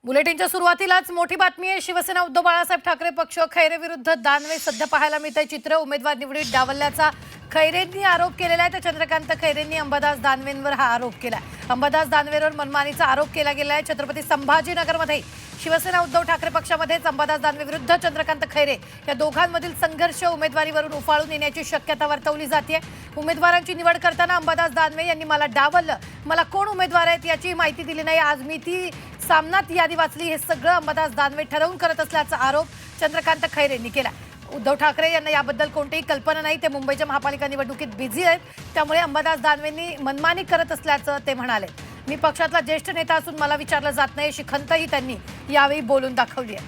बुलेटिनच्या सुरुवातीलाच मोठी बातमी आहे। शिवसेना उद्धव बाळासाहेब ठाकरे पक्ष खैरे विरुद्ध दानवे सध्या पाहायला मिळतंय चित्र। उमेदवार निवडीत डावलल्याचा खैरेंनी आरोप केलेला आहे। तर चंद्रकांत खैरेंनी अंबादास दानवेंवर हा आरोप केला। अंबादास दानवेंवर मनमानीचा आरोप केला गेला आहे। छत्रपती संभाजीनगरमध्ये शिवसेना उद्धव ठाकरे पक्षामध्येच अंबादास दानवे विरुद्ध चंद्रकांत खैरे या दोघांमधील संघर्ष उमेदवारीवरून उफाळून येण्याची शक्यता वर्तवली जाते। उमेदवारांची निवड करताना अंबादास दानवे यांनी मला डावललं, मला कोण उमेदवार आहेत याची माहिती दिली नाही, आज मी ती सामनात यादी वाचली, हे सगळं अंबादास दानवे ठरवून करत असल्याचा आरोप चंद्रकांत खैरेंनी केला। उद्धव ठाकरे यांना याबद्दल कोणतीही कल्पना नाही, ते मुंबईच्या महापालिका निवडणुकीत बिझी आहेत, त्यामुळे अंबादास दानवेंनी मनमानी करत असल्याचं ते म्हणाले। मी पक्षातला ज्येष्ठ नेता असून मला विचारलं जात नाही अशी खंतही त्यांनी यावेळी बोलून दाखवली आहे।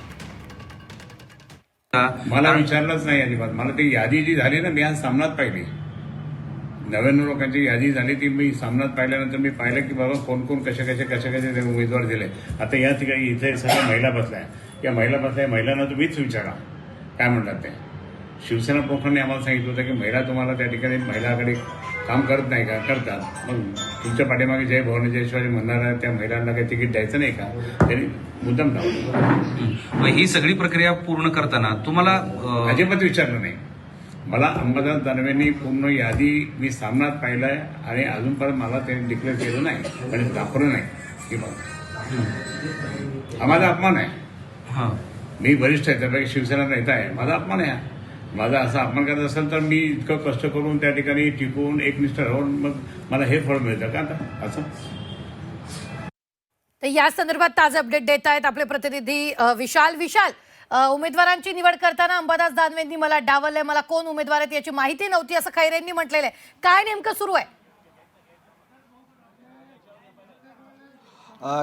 मला विचारलंच नाही अजिबात। मला ती यादी जी झाली ना, मी आज सामनात पाहिली, 99 लोकांची यादी झाली ती मी सामनात पाहिल्यानंतर मी पाहिलं की बाबा कोण कोण कसे उमेदवार दिले। आता या ठिकाणी इथे सगळ्या महिला बसल्या, या महिलांना तुम्हीच विचारा काय म्हणतात ते। शिवसेना प्रमुखांनी आम्हाला सांगितलं होतं की महिला तुम्हाला त्या ठिकाणी महिला आघाडी काम करत नाही का, करतात, मग तुमच्या पाठीमागे जय भवानी जय शिवाजी म्हणणाऱ्या त्या महिलांना काही तिकीट द्यायचं नाही का, त्यांनी मुद्दाम लावलं। ही सगळी प्रक्रिया पूर्ण करताना तुम्हाला अजिबात विचारलं नाही। मला अंबादास दानवेंनी पूर्ण यादी मी सामनात पाहिलाय आणि अजूनपर्यंत मला त्यांनी डिक्लेअर केलं नाही, म्हणजे दाखवलं नाही की हा माझा अपमान आहे। मी वरिष्ठ आहे, त्यापैकी शिवसेना नेता आहे, माझा अपमान आहे। माझा असा अपमान करत असेल तर मी इतकं कष्ट करून त्या ठिकाणी टिकून एकनिष्ठ राहून मग मला हे फळ मिळतं का आता असं। तर या संदर्भात ताजे अपडेट देत आहेत आपले प्रतिनिधी विशाल। उमेदवारांची निवड करताना अंबादास दानवेंनी मला डावललंय, मला कोण उमेदवार आहेत याची माहिती नव्हती असं खैरेंनी म्हटलेलं आहे। काय नेमकं सुरू आहे?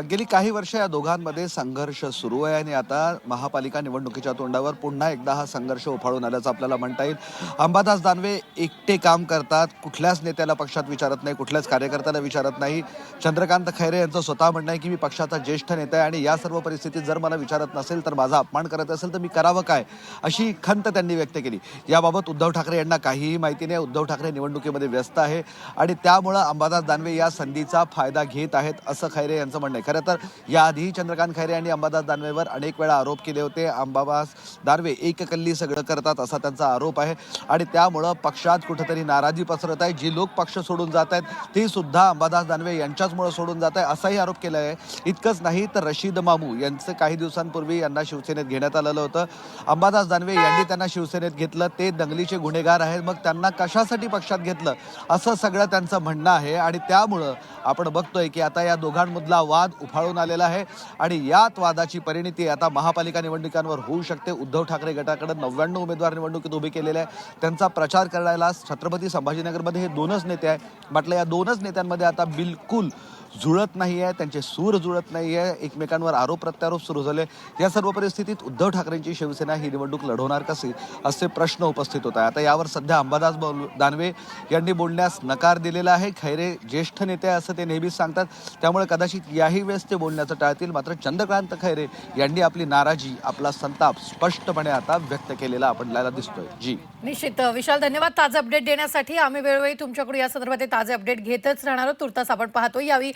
गेली काही वर्ष या दोघांमध्ये संघर्ष सुरू आहे आणि आता महापालिका निवडणुकीच्या तोंडावर पुन्हा एकदा हा संघर्ष उफाळून आल्याचं आपल्याला म्हणता येईल। अंबादास दानवे एकटे काम करतात, कुठल्याच नेत्याला पक्षात विचारत नाही, कुठल्याच कार्यकर्त्याला विचारत नाही। चंद्रकांत खैरे यांचं स्वतः म्हणणं आहे की मी पक्षाचा ज्येष्ठ नेता आहे आणि या सर्व परिस्थितीत जर मला विचारत नसेल तर माझा अपमान करत असेल तर मी करावं काय, अशी खंत त्यांनी व्यक्त केली। याबाबत उद्धव ठाकरे यांना काहीही माहिती नाही। उद्धव ठाकरे निवडणुकीमध्ये व्यस्त आहे आणि त्यामुळं अंबादास दानवे या संधीचा फायदा घेत आहेत असं खैरे यांचं नाही। खरं तर याआधी चंद्रकांत खैरे यांनी अंबादास दानवेवर अनेक वेळा आरोप केले होते। अंबादास दानवे एककल्ली सगळं करतात असा त्यांचा आरोप आहे आणि त्यामुळं पक्षात कुठेतरी नाराजी पसरत आहे। जी लोक पक्ष सोडून जात आहेत ती सुद्धा अंबादास दानवे यांच्याचमुळे सोडून जात आहे असाही आरोप केला आहे। इतकंच नाही तर रशीद मामू यांचं काही दिवसांपूर्वी यांना शिवसेनेत घेण्यात आलेलं होतं। अंबादास दानवे यांनी त्यांना शिवसेनेत घेतलं, ते दंगलीचे गुन्हेगार आहेत, मग त्यांना कशासाठी पक्षात घेतलं असं सगळं त्यांचं म्हणणं आहे आणि त्यामुळं आपण बघतोय की आता या दोघांमधला वाद उफाळून आलेला आहे आणि यात वादाची परिणती आता महापालिका निवडणुकांवर होऊ शकते। उद्धव ठाकरे गटाकडे 99 उमेदवार निवडणुकीत उभे केलेले आहे, त्यांचा प्रचार करायला छत्रपती संभाजीनगरमध्ये हे दोनच नेते आहेत। म्हटलं या दोनच नेत्यांमध्ये आता बिलकुल जुळत नाही आहे, त्यांचे सूर जुळत नाही आहे, एकमेकांवर आरोप प्रत्यारोप सुरू झाले। या सर्व परिस्थितीत उद्धव ठाकरेंची शिवसेना ही निवडणूक लढवणार कशी असे प्रश्न उपस्थित होत आहे। आता यावर सध्या अंबादास दानवे यांनी बोलण्यास नकार दिलेला आहे। खैरे ज्येष्ठ नेते असं ते नेहमीच सांगतात, त्यामुळे कदाचित याही वेळेस ते बोलण्याचं टाळतील। मात्र चंद्रकांत खैरे यांनी आपली नाराजी, आपला संताप स्पष्टपणे आता व्यक्त केलेला आपल्याला दिसतोय। जी निश्चित विशाल, धन्यवाद ताजे अपडेट देण्यासाठी। आम्ही वेळोवेळी तुमच्याकडून या संदर्भात ताजे अपडेट घेतच राहणार आहोत। तुर्तास आपण पाहतो यावेळी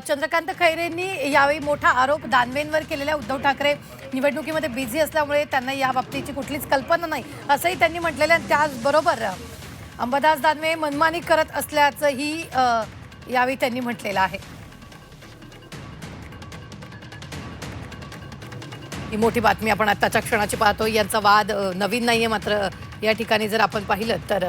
चंद्रकांत खैरेंनी यावेळी मोठा आरोप दानवेंवर केलेला। उद्धव ठाकरे निवडणुकीमध्ये बिझी असल्यामुळे त्यांना या बाबतीची कुठलीच कल्पना नाही असंही त्यांनी म्हटलेलं आहे। त्याचबरोबर अंबादास दानवे मनमानी करत असल्याचंही यावेळी त्यांनी म्हटलेलं आहे। ही मोठी बातमी आपण आताच्या क्षणाची पाहतो। यांचा वाद नवीन नाहीये, मात्र या ठिकाणी जर आपण पाहिलं तर